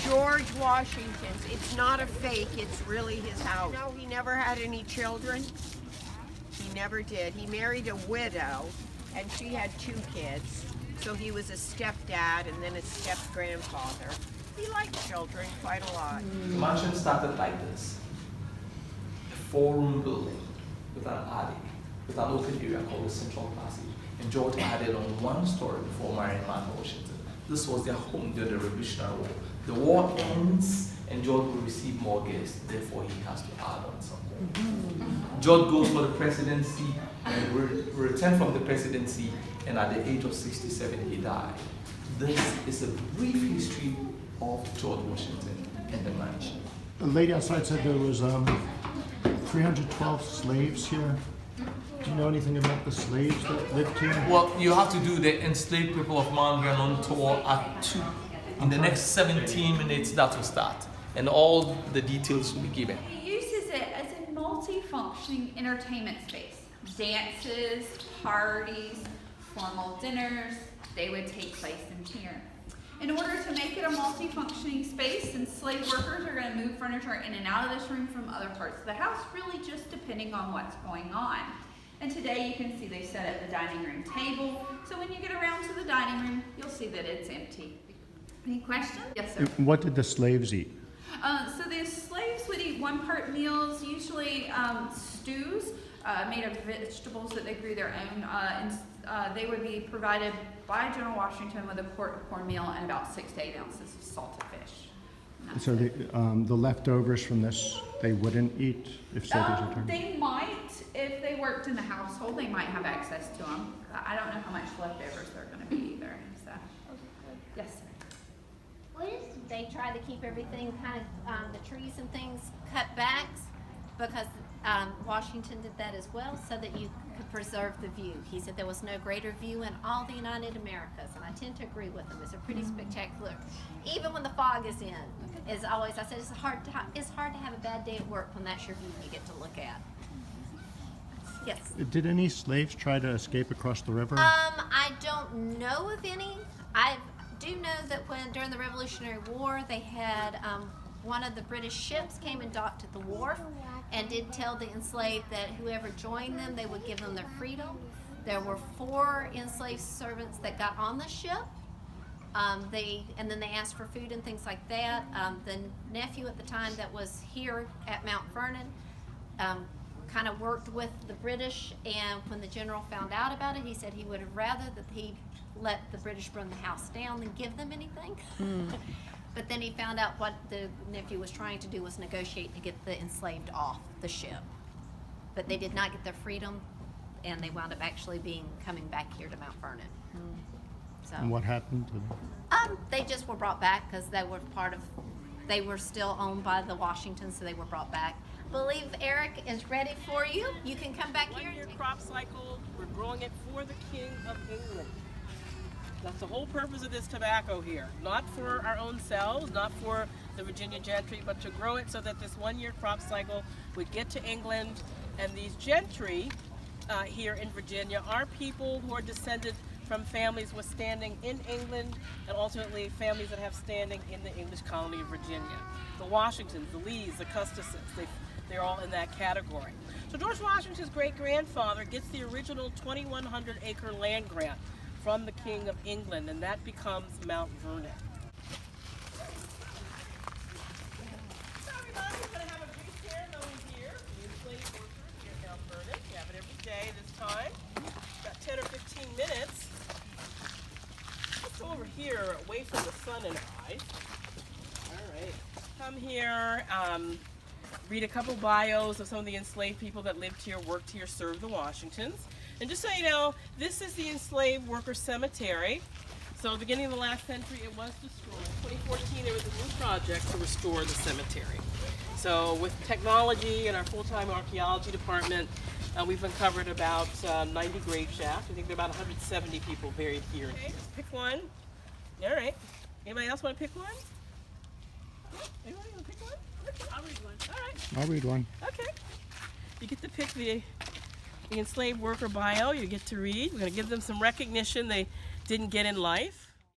George Washington's. It's not a fake, it's really his house. No, he never had any children. He never did. He married a widow, and she had 2 kids. So he was a stepdad and then a step-grandfather. He liked children quite a lot. The mansion started like this. A 4-room building with an attic, with an open area called the Central Passage. And George added on 1 story before marrying Martha Washington. This was their home during the Revolutionary War. The war ends and George will receive more guests, therefore he has to add on some more. George goes for the presidency and returned from the presidency, and at the age of 67 he died. This is a brief history of George Washington and the mansion. The lady outside said there was 312 slaves here. Do you know anything about the slaves that lived here? Well, you have to do the enslaved people of Mount Vernon tour at 2. In the next 17 minutes, that will start. And all the details will be given. He uses it as a multi-functioning entertainment space. Dances, parties, formal dinners, they would take place in here. In order to make it a multi-functioning space, enslaved workers are going to move furniture in and out of this room from other parts of the house, really just depending on what's going on. And today you can see they set up the dining room table. So when you get around to the dining room, you'll see that it's empty. Any questions? Yes, sir. What did the slaves eat? So the slaves would eat 1-part meals, usually stews made of vegetables that they grew their own. And they would be provided by General Washington with a quart of cornmeal and about 6 to 8 ounces of salted fish. So the leftovers from this, they wouldn't eat if slaves returned? They might, if they worked in the household, they might have access to them. I don't know how much leftovers they're going to be either. So, yes, sir. What is they try to keep everything kind of the trees and things cut back because Washington did that as well so that you could preserve the view. He said there was no greater view in all the United Americas, and I tend to agree with him. It's a pretty spectacular. Even when the fog is in, as always I said, it's hard to have a bad day at work when that's your view you get to look at. Yes. Did any slaves try to escape across the river? I don't know of any. I do know that during the Revolutionary War, they had one of the British ships came and docked at the wharf and did tell the enslaved that whoever joined them, they would give them their freedom. There were 4 enslaved servants that got on the ship. And then they asked for food and things like that. The nephew at the time that was here at Mount Vernon kind of worked with the British, and when the general found out about it, he said he would have rather that he let the British burn the house down than give them anything. But then he found out what the nephew was trying to do was negotiate to get the enslaved off the ship. But they did not get their freedom, and they wound up actually coming back here to Mount Vernon. So, And what happened to them? they just were brought back because they were still owned by the Washingtons, so they were brought back. I believe Eric is ready for you. You can come back here. One-year crop cycle, we're growing it for the King of England. That's the whole purpose of this tobacco here. Not for our own selves, not for the Virginia gentry, but to grow it so that this 1-year crop cycle would get to England. And these gentry here in Virginia are people who are descended from families with standing in England and ultimately families that have standing in the English colony of Virginia. The Washingtons, the Lees, the Custoses, they're all in that category. So George Washington's great-grandfather gets the original 2,100-acre land grant from the King of England, and that becomes Mount Vernon. So everybody, we're going to have a brief ceremony here for the enslaved workers here at Mount Vernon. We have it every day this time. About 10 or 15 minutes. Let's go over here, away from the sun and eyes. All right. Come here, read a couple bios of some of the enslaved people that lived here, worked here, served the Washingtons. And just so you know, this is the enslaved worker cemetery. So beginning of the last century, it was destroyed. In 2014, there was a new project to restore the cemetery. So with technology and our full-time archaeology department, we've uncovered about 90 grave shafts. I think there are about 170 people buried here. Okay, just pick one. All right. Anybody else want to pick one? Anybody want to pick one? Okay. I'll read one. All right. I'll read one. Okay. You get to pick the enslaved worker bio. You get to read. We're going to give them some recognition they didn't get in life.